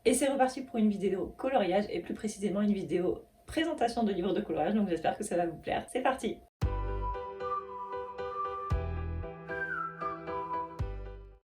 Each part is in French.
Et c'est reparti pour une vidéo coloriage et plus précisément une vidéo présentation de livres de coloriage, donc j'espère que ça va vous plaire. C'est parti!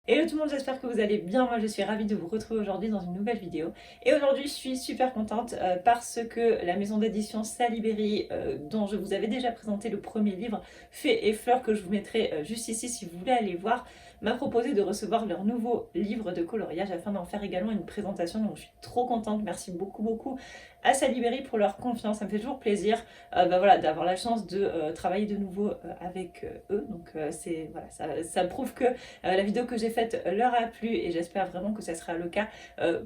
Hello tout le monde, j'espère que vous allez bien. Moi je suis ravie de vous retrouver aujourd'hui dans une nouvelle vidéo. Et aujourd'hui je suis super contente parce que la maison d'édition Salibéry, dont je vous avais déjà présenté le premier livre, Fées et Fleurs, que je vous mettrai juste ici si vous voulez aller voir, m'a proposé de recevoir leur nouveau livre de coloriage afin d'en faire également une présentation. Donc je suis trop contente, merci beaucoup à Salibéry pour leur confiance, ça me fait toujours plaisir voilà, d'avoir la chance de travailler de nouveau avec eux. Donc ça prouve que la vidéo que j'ai faite leur a plu et j'espère vraiment que ça sera le cas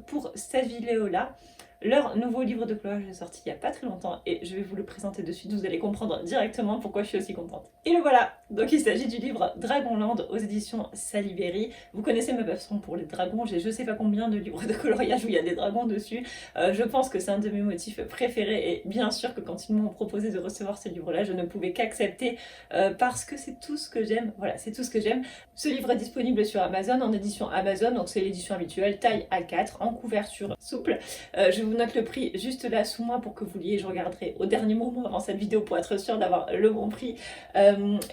pour cette vidéo-là. Leur nouveau livre de coloriage est sorti il n'y a pas très longtemps et je vais vous le présenter de suite, vous allez comprendre directement pourquoi je suis aussi contente. Et le voilà, donc il s'agit du livre Dragonland aux éditions Salibéry. Vous connaissez ma passion pour les dragons, j'ai je sais pas combien de livres de coloriage où il y a des dragons dessus. Je pense que c'est un de mes motifs préférés et bien sûr que quand ils m'ont proposé de recevoir ce livre-là, je ne pouvais qu'accepter parce que c'est tout ce que j'aime. Voilà, c'est tout ce que j'aime. Ce livre est disponible sur Amazon en édition Amazon, donc c'est l'édition habituelle, taille A4, en couverture souple. Je vous note le prix juste là sous moi pour que vous liez, je regarderai au dernier moment avant cette vidéo pour être sûre d'avoir le bon prix.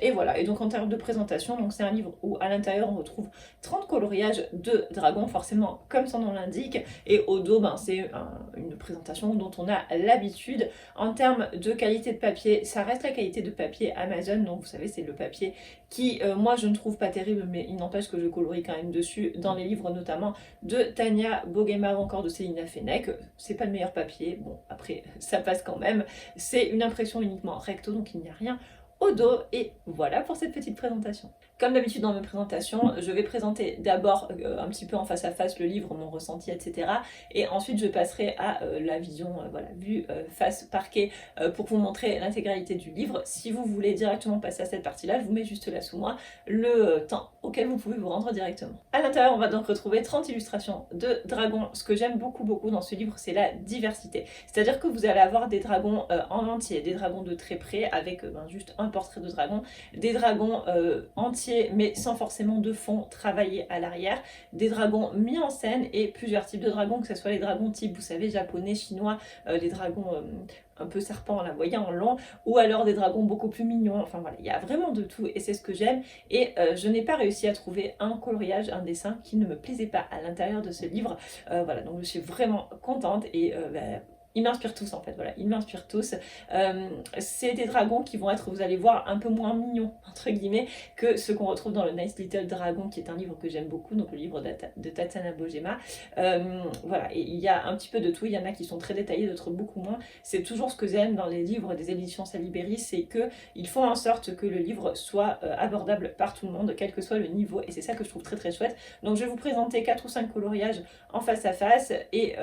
Et voilà, et donc en termes de présentation, donc c'est un livre où à l'intérieur on retrouve 30 coloriages de dragons, forcément comme son nom l'indique, et au dos c'est une présentation dont on a l'habitude. En termes de qualité de papier, ça reste la qualité de papier Amazon, donc vous savez c'est le papier qui moi je ne trouve pas terrible, mais il n'empêche que je colorie quand même dessus dans les livres notamment de Tania Boguema ou encore de Célina Fennec. C'est pas le meilleur papier, bon après ça passe quand même, c'est une impression uniquement recto donc il n'y a rien au dos et voilà pour cette petite présentation. Comme d'habitude dans mes présentations, je vais présenter d'abord un petit peu en face à face le livre, mon ressenti, etc. Et ensuite je passerai à la vision, voilà, vue face parquet pour vous montrer l'intégralité du livre. Si vous voulez directement passer à cette partie-là, je vous mets juste là sous moi le temps auquel vous pouvez vous rendre directement. À l'intérieur, on va donc retrouver 30 illustrations de dragons. Ce que j'aime beaucoup dans ce livre, c'est la diversité. C'est-à-dire que vous allez avoir des dragons en entier, des dragons de très près avec juste un portrait de dragon, des dragons entiers mais sans forcément de fond travaillé à l'arrière, des dragons mis en scène et plusieurs types de dragons, que ce soit les dragons type, vous savez, japonais, chinois, les dragons un peu serpent, là, vous voyez, en long, ou alors des dragons beaucoup plus mignons. Enfin voilà, il y a vraiment de tout et c'est ce que j'aime. Et je n'ai pas réussi à trouver un coloriage, un dessin qui ne me plaisait pas à l'intérieur de ce livre. Voilà, donc je suis vraiment contente et ils m'inspirent tous en fait, voilà, ils m'inspirent tous. C'est des dragons qui vont être, vous allez voir, un peu moins mignons, entre guillemets, que ceux qu'on retrouve dans le Nice Little Dragon, qui est un livre que j'aime beaucoup, donc le livre de Tatiana Bogema. Voilà, et il y a un petit peu de tout, il y en a qui sont très détaillés, d'autres beaucoup moins. C'est toujours ce que j'aime dans les livres des éditions Salibéry, c'est qu'ils font en sorte que le livre soit abordable par tout le monde, quel que soit le niveau, et c'est ça que je trouve très chouette. Donc je vais vous présenter 4 ou 5 coloriages en face à face, et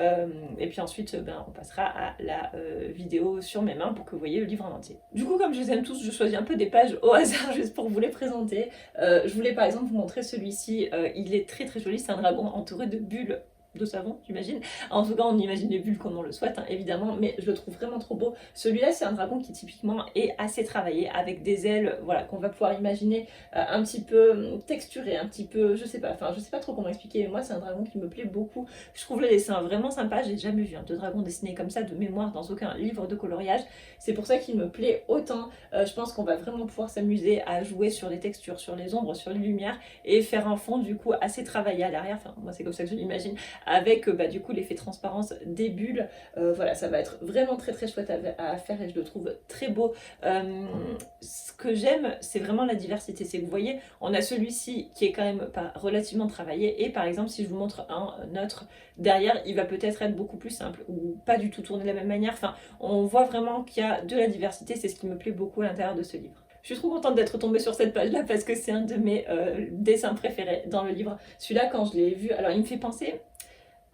puis ensuite on passera à la vidéo sur mes mains pour que vous voyez le livre en entier. Du coup, comme je les aime tous, je choisis un peu des pages au hasard juste pour vous les présenter. Je voulais par exemple vous montrer celui-ci, il est très joli, c'est un dragon entouré de bulles de savon, j'imagine. En tout cas, on imagine les bulles comme on le souhaite, hein, évidemment, mais je le trouve vraiment trop beau. Celui-là, c'est un dragon qui typiquement est assez travaillé, avec des ailes, voilà, qu'on va pouvoir imaginer un petit peu texturé, un petit peu, je sais pas trop comment expliquer, mais moi, c'est un dragon qui me plaît beaucoup. Je trouve le dessin vraiment sympa, j'ai jamais vu de dragon dessiné comme ça de mémoire dans aucun livre de coloriage. C'est pour ça qu'il me plaît autant. Je pense qu'on va vraiment pouvoir s'amuser à jouer sur les textures, sur les ombres, sur les lumières, et faire un fond du coup assez travaillé à l'arrière, enfin moi c'est comme ça que je l'imagine, avec du coup l'effet transparence des bulles. Voilà, ça va être vraiment très chouette à faire et je le trouve très beau. Ce que j'aime, c'est vraiment la diversité. C'est que vous voyez, on a celui-ci qui est quand même relativement travaillé et par exemple si je vous montre un autre derrière, il va peut-être être beaucoup plus simple ou pas du tout tourné de la même manière. Enfin, on voit vraiment qu'il y a de la diversité, c'est ce qui me plaît beaucoup à l'intérieur de ce livre. Je suis trop contente d'être tombée sur cette page-là parce que c'est un de mes dessins préférés dans le livre. Celui-là, quand je l'ai vu, alors il me fait penser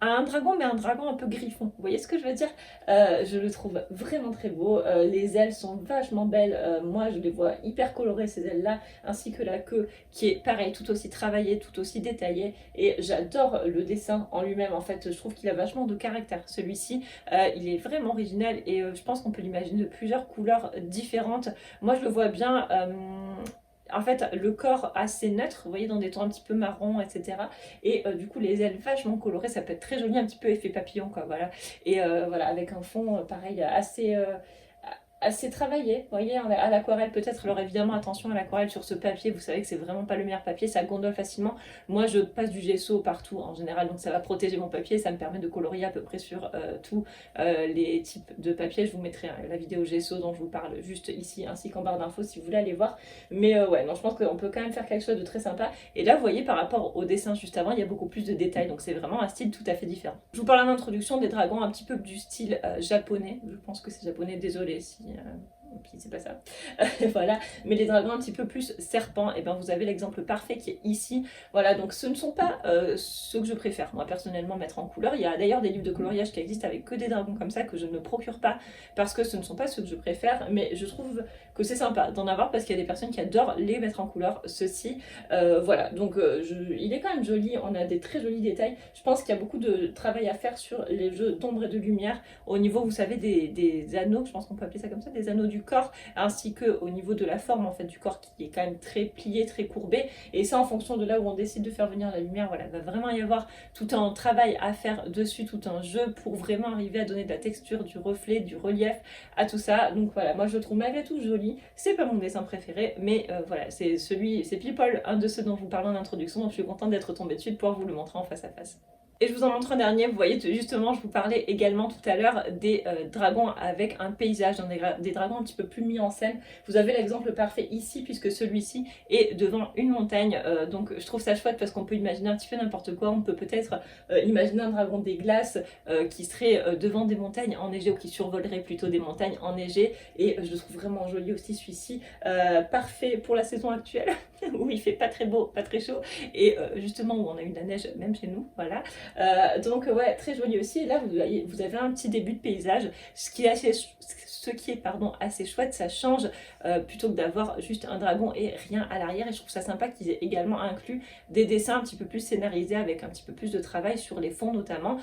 à un dragon, mais un dragon un peu griffon. Vous voyez ce que je veux dire? Je le trouve vraiment très beau. Les ailes sont vachement belles. Moi, je les vois hyper colorées, ces ailes-là, ainsi que la queue, qui est pareil, tout aussi travaillée, tout aussi détaillée. Et j'adore le dessin en lui-même. En fait, je trouve qu'il a vachement de caractère. Celui-ci, il est vraiment original et je pense qu'on peut l'imaginer de plusieurs couleurs différentes. Moi, je le vois bien en fait le corps assez neutre, vous voyez, dans des tons un petit peu marron, etc. Et du coup les ailes vachement colorées, ça peut être très joli, un petit peu effet papillon quoi, voilà. Et voilà, avec un fond pareil assez travaillé, vous voyez, à l'aquarelle peut-être. Alors évidemment attention à l'aquarelle sur ce papier, vous savez que c'est vraiment pas le meilleur papier, ça gondole facilement. Moi je passe du gesso partout en général, donc ça va protéger mon papier, ça me permet de colorier à peu près sur tous les types de papier. Je vous mettrai la vidéo gesso dont je vous parle juste ici, ainsi qu'en barre d'infos si vous voulez aller voir. Mais ouais, non, je pense qu'on peut quand même faire quelque chose de très sympa. Et là vous voyez par rapport au dessin juste avant, il y a beaucoup plus de détails, donc c'est vraiment un style tout à fait différent. Je vous parle en introduction des dragons un petit peu du style japonais, je pense que c'est japonais, désolé si c'est pas ça. Voilà, mais les dragons un petit peu plus serpents, et ben vous avez l'exemple parfait qui est ici. Voilà, donc ce ne sont pas ceux que je préfère, moi personnellement, mettre en couleur. Il y a d'ailleurs des livres de coloriage qui existent avec que des dragons comme ça que je ne procure pas parce que ce ne sont pas ceux que je préfère, mais je trouve que c'est sympa d'en avoir parce qu'il y a des personnes qui adorent les mettre en couleur, ceux-ci. Voilà, donc il est quand même joli, on a des très jolis détails. Je pense qu'il y a beaucoup de travail à faire sur les jeux d'ombre et de lumière au niveau, vous savez, des anneaux, je pense qu'on peut appeler ça comme ça, des anneaux du corps, ainsi que au niveau de la forme en fait du corps qui est quand même très plié, très courbé. Et ça, en fonction de là où on décide de faire venir la lumière, voilà, il va vraiment y avoir tout un travail à faire dessus, tout un jeu pour vraiment arriver à donner de la texture, du reflet, du relief à tout ça. Donc voilà, moi je le trouve malgré tout joli. C'est pas mon dessin préféré, mais voilà, c'est People, un de ceux dont je vous parlais en introduction, donc je suis contente d'être tombée dessus, de pouvoir vous le montrer en face à face. Et je vous en montre un dernier, vous voyez, justement, je vous parlais également tout à l'heure des dragons avec un paysage, des dragons un petit peu plus mis en scène. Vous avez l'exemple parfait ici, puisque celui-ci est devant une montagne, donc je trouve ça chouette parce qu'on peut imaginer un petit peu n'importe quoi. On peut peut-être imaginer un dragon des glaces qui serait devant des montagnes enneigées, ou qui survolerait plutôt des montagnes enneigées, et je le trouve vraiment joli aussi celui-ci, parfait pour la saison actuelle, où il fait pas très beau, pas très chaud, et justement où on a eu de la neige même chez nous, voilà. Donc ouais, très joli aussi. Et là vous avez un petit début de paysage, ce qui est assez chouette. Ça change plutôt que d'avoir juste un dragon et rien à l'arrière. Et je trouve ça sympa qu'ils aient également inclus des dessins un petit peu plus scénarisés, avec un petit peu plus de travail sur les fonds notamment,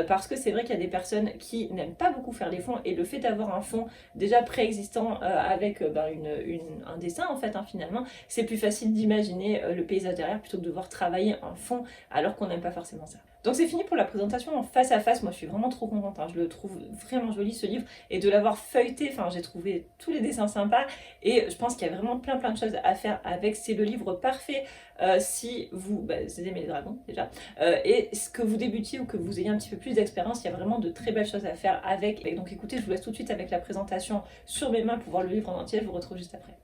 parce que c'est vrai qu'il y a des personnes qui n'aiment pas beaucoup faire les fonds, et le fait d'avoir un fond déjà préexistant avec un dessin en fait, hein, finalement, c'est plus facile d'imaginer le paysage derrière plutôt que de devoir travailler un fond alors qu'on n'aime pas forcément ça. Donc c'est fini pour la présentation en face à face. Moi je suis vraiment trop contente, hein. Je le trouve vraiment joli ce livre, et de l'avoir feuilleté, enfin j'ai trouvé tous les dessins sympas, et je pense qu'il y a vraiment plein de choses à faire avec. C'est le livre parfait si vous aimez les dragons déjà, et ce que vous débutiez ou que vous ayez un petit peu plus d'expérience, il y a vraiment de très belles choses à faire avec. Et donc écoutez, je vous laisse tout de suite avec la présentation sur mes mains pour voir le livre en entier. Je vous retrouve juste après.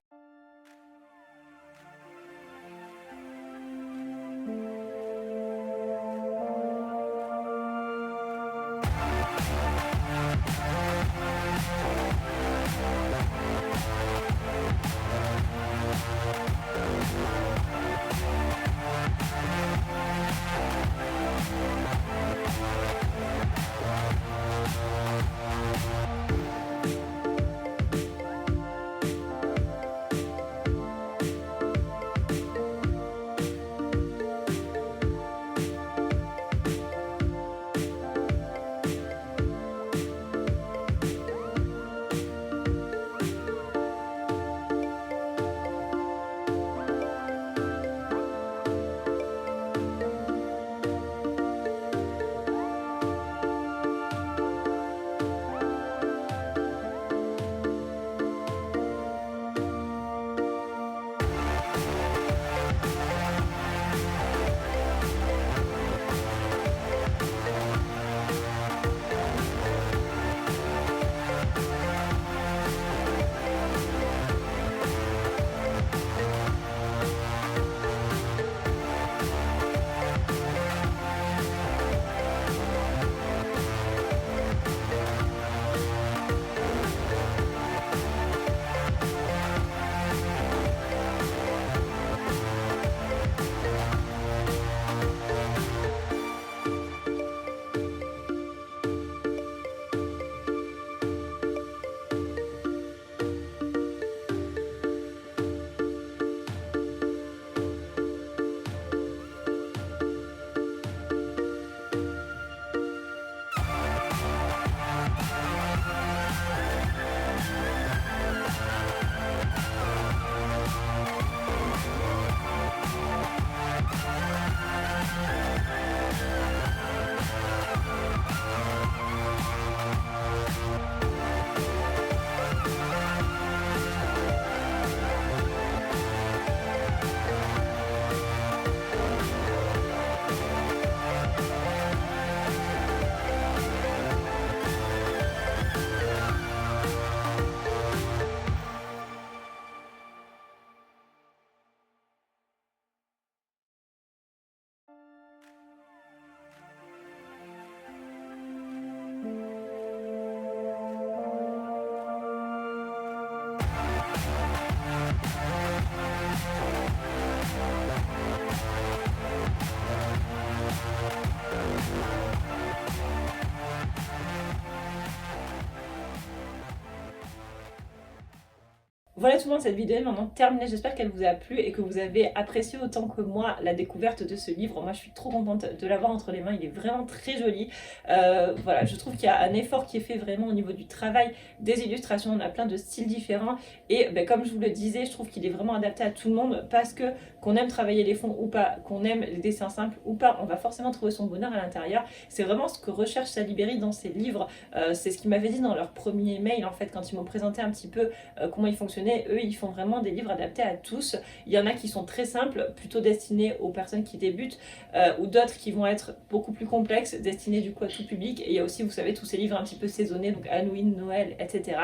Voilà tout le monde, cette vidéo est maintenant terminée, j'espère qu'elle vous a plu et que vous avez apprécié autant que moi la découverte de ce livre. Moi je suis trop contente de l'avoir entre les mains, il est vraiment très joli. Voilà, je trouve qu'il y a un effort qui est fait vraiment au niveau du travail, des illustrations, on a plein de styles différents et comme je vous le disais, je trouve qu'il est vraiment adapté à tout le monde parce que qu'on aime travailler les fonds ou pas, qu'on aime les dessins simples ou pas, on va forcément trouver son bonheur à l'intérieur. C'est vraiment ce que recherche Salieri dans ses livres, c'est ce qu'ils m'avaient dit dans leur premier mail en fait quand ils m'ont présenté un petit peu comment ils fonctionnaient. Eux, ils font vraiment des livres adaptés à tous. Il y en a qui sont très simples, plutôt destinés aux personnes qui débutent, ou d'autres qui vont être beaucoup plus complexes, destinés du coup à tout public. Et il y a aussi, vous savez, tous ces livres un petit peu saisonnés, donc Halloween, Noël, etc.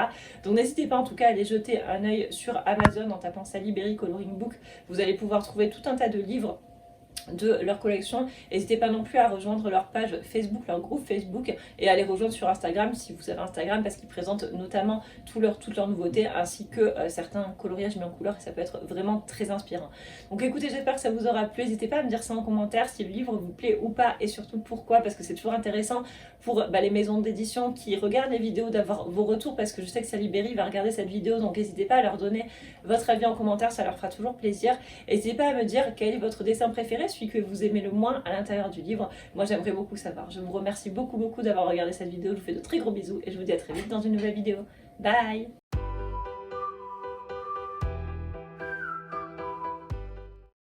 Donc n'hésitez pas en tout cas à aller jeter un œil sur Amazon en tapant Salieri Coloring Book. Vous allez pouvoir trouver tout un tas de livres de leur collection. N'hésitez pas non plus à rejoindre leur page Facebook, leur groupe Facebook, et à les rejoindre sur Instagram si vous avez Instagram, parce qu'ils présentent notamment toutes leurs nouveautés ainsi que certains coloriages mis en couleur et ça peut être vraiment très inspirant. Donc écoutez, j'espère que ça vous aura plu. N'hésitez pas à me dire ça en commentaire si le livre vous plaît ou pas et surtout pourquoi, parce que c'est toujours intéressant pour les maisons d'édition qui regardent les vidéos d'avoir vos retours, parce que je sais que Salieri va regarder cette vidéo, donc n'hésitez pas à leur donner votre avis en commentaire, ça leur fera toujours plaisir. N'hésitez pas à me dire quel est votre dessin préféré, celui que vous aimez le moins à l'intérieur du livre. Moi j'aimerais beaucoup savoir. Je vous remercie beaucoup d'avoir regardé cette vidéo, je vous fais de très gros bisous et je vous dis à très vite dans une nouvelle vidéo. Bye!